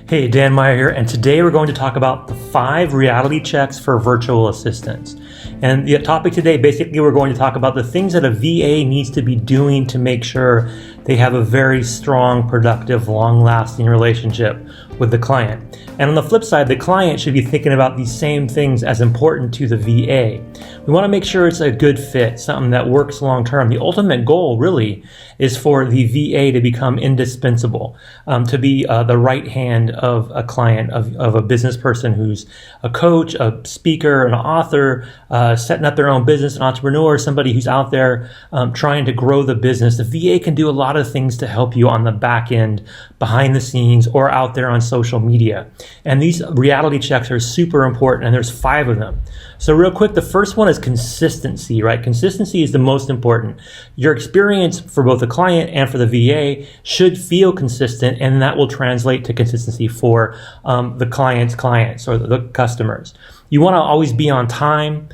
Hey, Dan Meyer here, and today we're going to talk about the 5 reality checks for virtual assistants. And the topic today, basically, we're going to talk about the things that a VA needs to be doing to make sure they have a very strong, productive, long-lasting relationship with the client. And on the flip side, the client should be thinking about these same things as important to the VA. We want to make sure it's a good fit, something that works long-term. The ultimate goal, really, is for the VA to become indispensable, to be the right hand of a client, of a business person who's a coach, a speaker, an author, setting up their own business, an entrepreneur, somebody who's out there trying to grow the business. The VA can do a lot of things to help you on the back end, behind the scenes, or out there on social media. And these reality checks are super important, and there's 5 of them. So real quick, the first one is consistency, right? Consistency is the most important. Your experience for both the client and for the VA should feel consistent, and that will translate to consistency for the client's clients or the customers. You want to always be on time.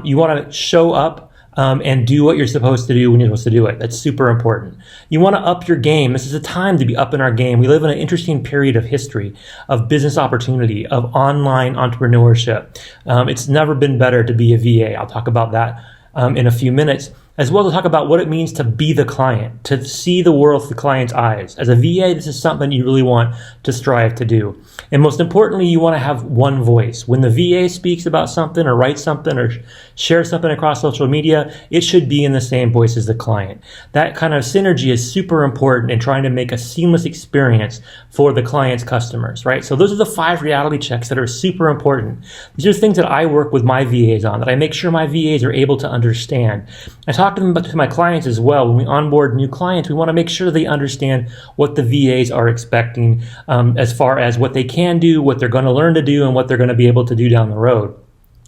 You want to show up and do what you're supposed to do when you're supposed to do it. That's super important. You want to up your game. This is a time to be up in our game. We live in an interesting period of history, of business opportunity, of online entrepreneurship. It's never been better to be a VA. I'll talk about that in a few minutes, as well as talk about what it means to be the client, to see the world through the client's eyes. As a VA, this is something you really want to strive to do. And most importantly, you want to have one voice. When the VA speaks about something or writes something or shares something across social media, it should be in the same voice as the client. That kind of synergy is super important in trying to make a seamless experience for the client's customers, right? So those are the 5 reality checks that are super important. These are things that I work with my VAs on, that I make sure my VAs are able to understand. I talk to my clients as well. When we onboard new clients, we want to make sure they understand what the VAs are expecting as far as what they can do, what they're going to learn to do, and what they're going to be able to do down the road.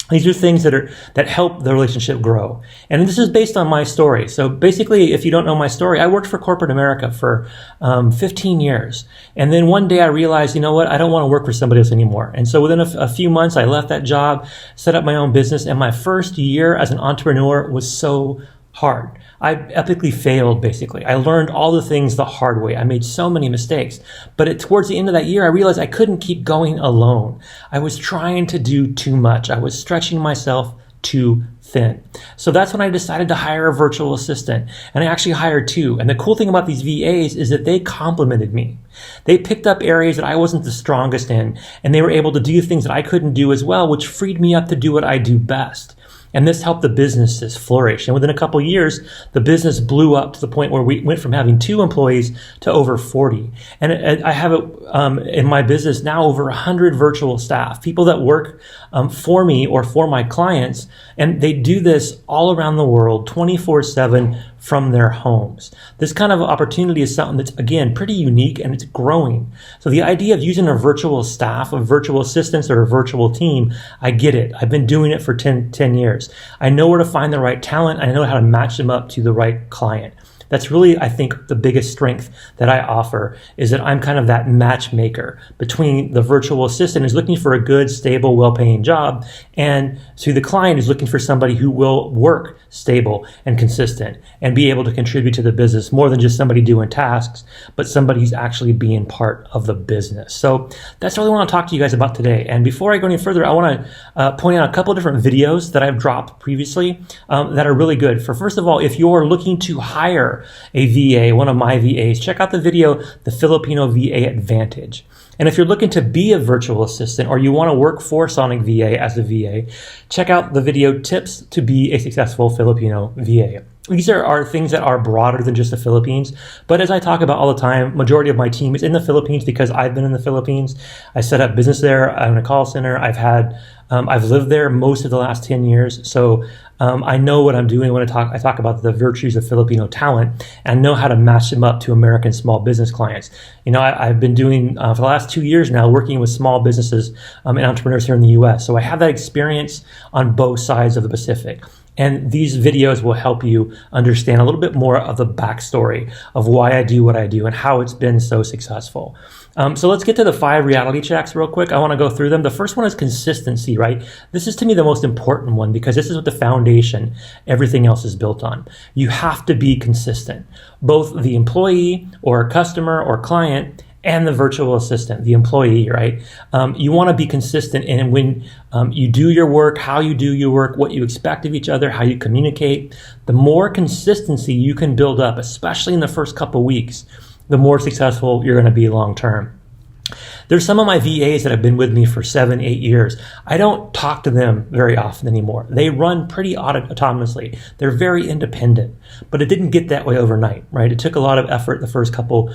These are things that help the relationship grow. And this is based on my story. So basically, if you don't know my story, I worked for corporate America for 15 years. And then one day I realized, you know what, I don't want to work for somebody else anymore. And so within a few months, I left that job, set up my own business. And my first year as an entrepreneur was so hard. I epically failed, basically. I learned all the things the hard way. I made so many mistakes. But towards the end of that year, I realized I couldn't keep going alone. I was trying to do too much. I was stretching myself too thin. So that's when I decided to hire a virtual assistant. And I actually hired 2. And the cool thing about these VAs is that they complemented me. They picked up areas that I wasn't the strongest in, and they were able to do things that I couldn't do as well, which freed me up to do what I do best. And this helped the businesses flourish. And within a couple of years, the business blew up to the point where we went from having 2 employees to over 40. And I have in my business now over 100 virtual staff, people that work for me or for my clients. And they do this all around the world, 24/7 from their homes. This kind of opportunity is something that's, again, pretty unique, and it's growing. So the idea of using a virtual staff, of virtual assistants, or a virtual team, I get it. I've been doing it for 10 years. I know where to find the right talent. I know how to match them up to the right client. That's really, I think, the biggest strength that I offer, is that I'm kind of that matchmaker between the virtual assistant who's looking for a good, stable, well-paying job, and to the client who's looking for somebody who will work stable and consistent and be able to contribute to the business more than just somebody doing tasks, but somebody who's actually being part of the business. So that's really what I want to talk to you guys about today. And before I go any further, I want to point out a couple of different videos that I've dropped previously that are really good. First of all, if you're looking to hire a VA, one of my VAs, check out the video, The Filipino VA Advantage. And if you're looking to be a virtual assistant, or you want to work for Sonic VA as a VA, check out the video, Tips to be a Successful Filipino VA. These are things that are broader than just the Philippines. But as I talk about all the time, majority of my team is in the Philippines because I've been in the Philippines. I set up business there. I'm in a call center. I've lived there most of the last 10 years. So I know what I'm doing when I talk about the virtues of Filipino talent, and I know how to match them up to American small business clients. You know, I've been doing for the last 2 years now, working with small businesses and entrepreneurs here in the US. So I have that experience on both sides of the Pacific. And these videos will help you understand a little bit more of the backstory of why I do what I do and how it's been so successful. So let's get to the 5 reality checks real quick. I want to go through them. The first one is consistency, right? This is, to me, the most important one because this is what the foundation everything else is built on. You have to be consistent. Both the employee or customer or client and the virtual assistant, the employee, right? You want to be consistent in when you do your work, how you do your work, what you expect of each other, how you communicate. The more consistency you can build up, especially in the first couple weeks, the more successful you're going to be long term. There's some of my VAs that have been with me for 7, 8 years. I don't talk to them very often anymore. They run pretty autonomously. They're very independent, but it didn't get that way overnight, right? It took a lot of effort the first couple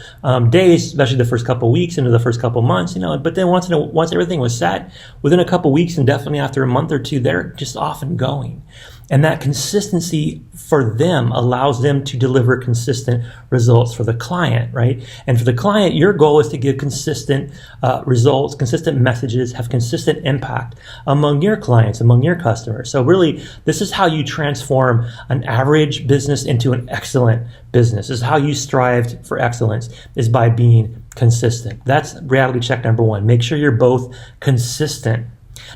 days, especially the first couple weeks into the first couple months, but then once everything was set, within a couple weeks and definitely after a month or two, they're just off and going. And that consistency for them allows them to deliver consistent results for the client, right? And for the client, your goal is to give consistent results, consistent messages, have consistent impact among your clients, among your customers. So really, this is how you transform an average business into an excellent business. This is how you strive for excellence, is by being consistent. That's reality check number 1. Make sure you're both consistent.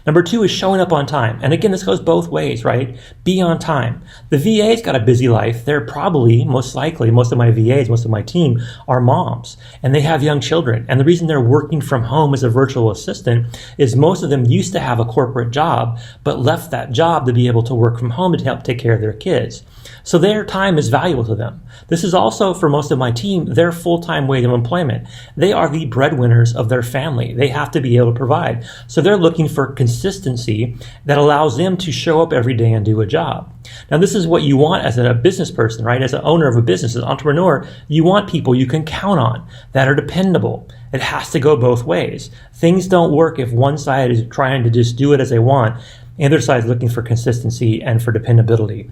Number 2 is showing up on time. And again, this goes both ways, right? Be on time. The VA's got a busy life. They're probably, most likely, most of my VAs, most of my team are moms, and they have young children. And the reason they're working from home as a virtual assistant is most of them used to have a corporate job, but left that job to be able to work from home to help take care of their kids. So their time is valuable to them. This is also, for most of my team, their full-time way of employment. They are the breadwinners of their family. They have to be able to provide. So they're looking for consistency that allows them to show up every day and do a job. Now, this is what you want as a business person, right? As an owner of a business, as an entrepreneur, you want people you can count on that are dependable. It has to go both ways. Things don't work if one side is trying to just do it as they want. The other side is looking for consistency and for dependability.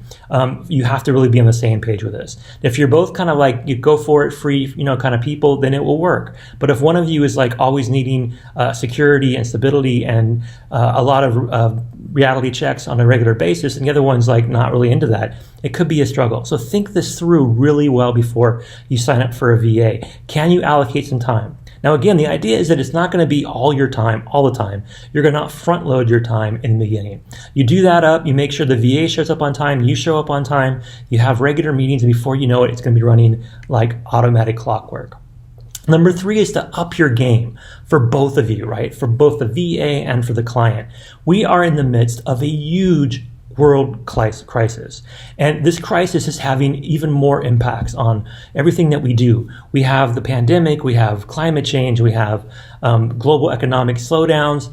You have to really be on the same page with this. If you're both kind of like, you go for it free, kind of people, then it will work. But if one of you is like always needing security and stability and a lot of reality checks on a regular basis, and the other one's like not really into that, it could be a struggle. So think this through really well before you sign up for a VA. Can you allocate some time? Now, again, the idea is that it's not going to be all your time, all the time. You're going to not front load your time in the beginning. You do that up, you make sure the VA shows up on time, you show up on time, you have regular meetings, and before you know it, it's going to be running like automatic clockwork. Number 3 is to up your game for both of you, right? For both the VA and for the client. We are in the midst of a huge world crisis. And this crisis is having even more impacts on everything that we do. We have the pandemic, we have climate change, we have global economic slowdowns.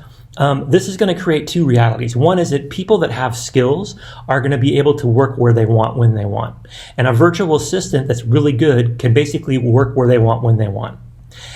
This is going to create 2 realities. One is that people that have skills are going to be able to work where they want, when they want. And a virtual assistant that's really good can basically work where they want, when they want.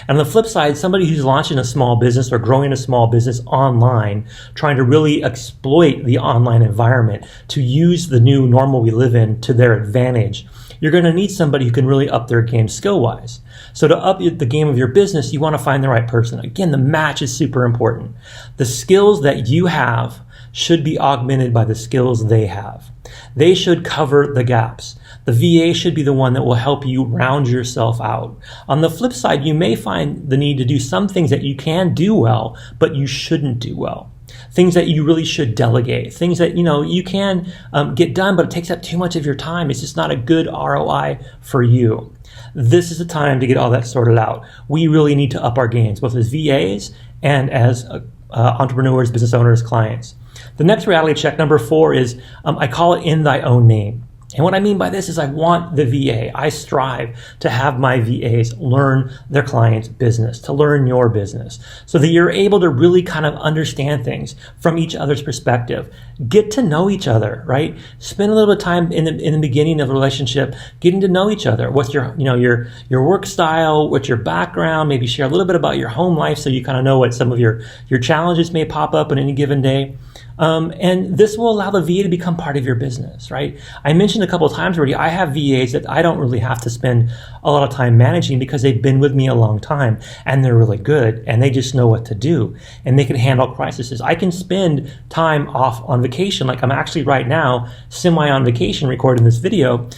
And on the flip side, somebody who's launching a small business or growing a small business online, trying to really exploit the online environment to use the new normal we live in to their advantage, you're going to need somebody who can really up their game skill-wise. So to up the game of your business, you want to find the right person. Again, the match is super important. The skills that you have should be augmented by the skills they have. They should cover the gaps. The VA should be the one that will help you round yourself out. On the flip side, you may find the need to do some things that you can do well, but you shouldn't do well. Things that you really should delegate. Things that, you can get done, but it takes up too much of your time. It's just not a good ROI for you. This is the time to get all that sorted out. We really need to up our games, both as VAs and as entrepreneurs, business owners, clients. The next reality check, number 4, is I call it in thy own name. And what I mean by this is I want the VA, I strive to have my VAs learn their client's business, to learn your business, so that you're able to really kind of understand things from each other's perspective. Get to know each other, right? Spend a little bit of time in the beginning of a relationship getting to know each other. What's your work style, what's your background, maybe share a little bit about your home life so you kind of know what some of your challenges may pop up on any given day. And this will allow the VA to become part of your business, right? I mentioned a couple of times already, I have VAs that I don't really have to spend a lot of time managing because they've been with me a long time and they're really good and they just know what to do and they can handle crises. I can spend time off on vacation, like I'm actually right now semi on vacation recording this video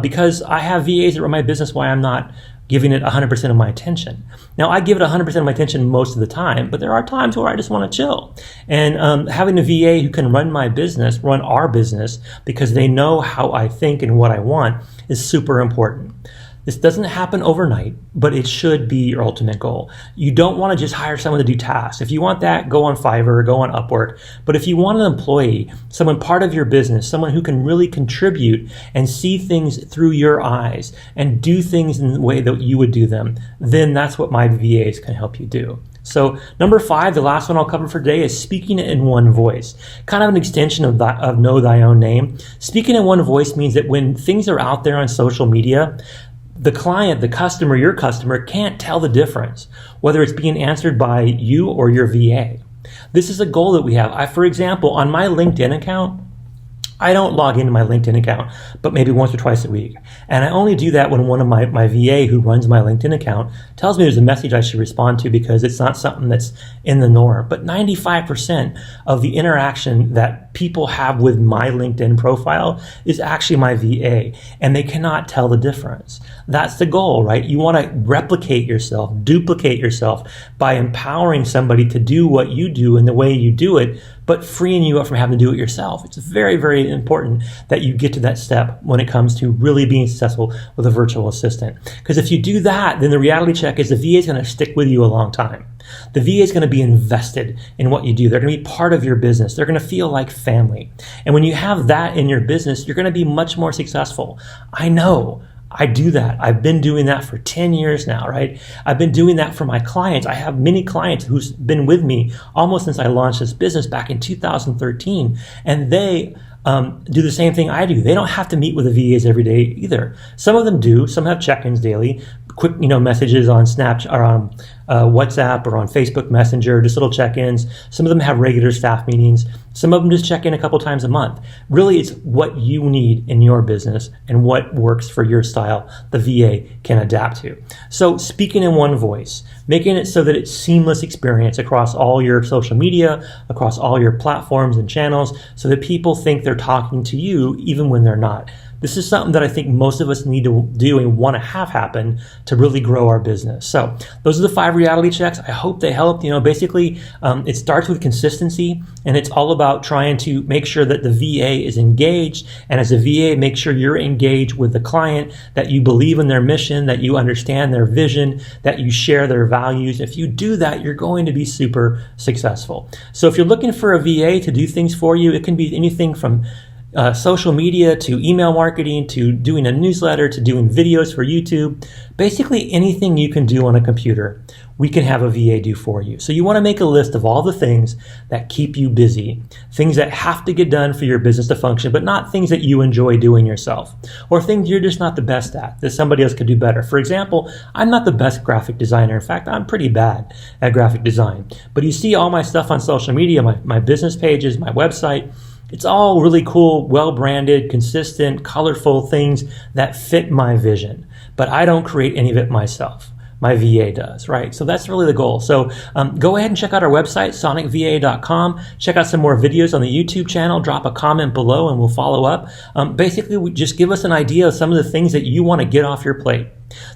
because I have VAs that run my business while I'm not giving it 100% of my attention. Now, I give it 100% of my attention most of the time, but there are times where I just want to chill. And having a VA who can run my business, run our business, because they know how I think and what I want, is super important. This doesn't happen overnight, but it should be your ultimate goal. You don't want to just hire someone to do tasks. If you want that, go on Fiverr, go on Upwork. But if you want an employee, someone part of your business, someone who can really contribute and see things through your eyes and do things in the way that you would do them, then that's what my VAs can help you do. So number 5, the last one I'll cover for today, is speaking in one voice. Kind of an extension of know thy own name. Speaking in one voice means that when things are out there on social media, the client, the customer, your customer can't tell the difference, whether it's being answered by you or your VA. This is a goal that we have. For example, on my LinkedIn account, I don't log into my LinkedIn account, but maybe once or twice a week. And I only do that when one of my VA who runs my LinkedIn account tells me there's a message I should respond to because it's not something that's in the norm. But 95% of the interaction that people have with my LinkedIn profile is actually my VA, and they cannot tell the difference. That's the goal, right? You want to replicate yourself, duplicate yourself by empowering somebody to do what you do in the way you do it, but freeing you up from having to do it yourself. It's very, very important that you get to that step when it comes to really being successful with a virtual assistant. Because if you do that, then the reality check is the VA is going to stick with you a long time. The VA is going to be invested in what you do. They're going to be part of your business. They're going to feel like family. And when you have that in your business, you're going to be much more successful. I know. I do that. I've been doing that for 10 years now, right? I've been doing that for my clients. I have many clients who's been with me almost since I launched this business back in 2013, and they do the same thing I do. They don't have to meet with the VAs every day either. Some of them do. Some have check-ins daily, quick, messages on Snapchat or on WhatsApp or on Facebook Messenger, just little check-ins. Some of them have regular staff meetings. Some of them just check in a couple times a month. Really, it's what you need in your business and what works for your style the VA can adapt to. So speaking in one voice, making it so that it's seamless experience across all your social media, across all your platforms and channels, so that people think they're talking to you even when they're not. This is something that I think most of us need to do and want to have happen to really grow our business. So those are the 5 reality checks. I hope they helped. Basically, it starts with consistency, and it's all about trying to make sure that the VA is engaged. And as a VA, make sure you're engaged with the client, that you believe in their mission, that you understand their vision, that you share their values. If you do that, you're going to be super successful. So if you're looking for a VA to do things for you, it can be anything from social media to email marketing to doing a newsletter to doing videos for YouTube. Basically anything you can do on a computer, we can have a VA do for you. So you want to make a list of all the things that keep you busy, things that have to get done for your business to function, but not things that you enjoy doing yourself, or things you're just not the best at, that somebody else could do better. For example, I'm not the best graphic designer. In fact, I'm pretty bad at graphic design. But you see all my stuff on social media, my business pages, my website. It's all really cool, well-branded, consistent, colorful things that fit my vision. But I don't create any of it myself. My VA does, right? So that's really the goal. So go ahead and check out our website, sonicva.com. Check out some more videos on the YouTube channel. Drop a comment below and we'll follow up. Basically, just give us an idea of some of the things that you want to get off your plate.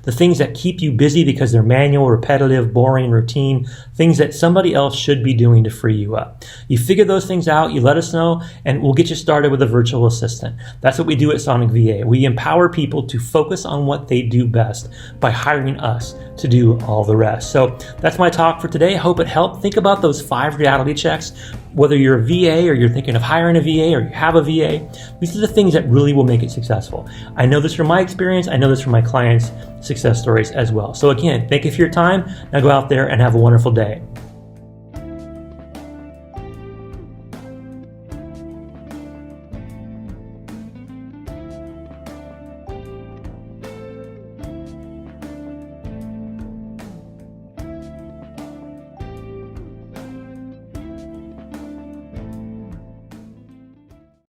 The things that keep you busy because they're manual, repetitive, boring, routine, things that somebody else should be doing to free you up. You figure those things out, you let us know, and we'll get you started with a virtual assistant. That's what we do at Sonic VA. We empower people to focus on what they do best by hiring us to do all the rest. So that's my talk for today. I hope it helped. Think about those 5 reality checks. Whether you're a VA or you're thinking of hiring a VA or you have a VA, these are the things that really will make it successful. I know this from my experience. I know this from my clients' success stories as well. So again, thank you for your time. Now go out there and have a wonderful day.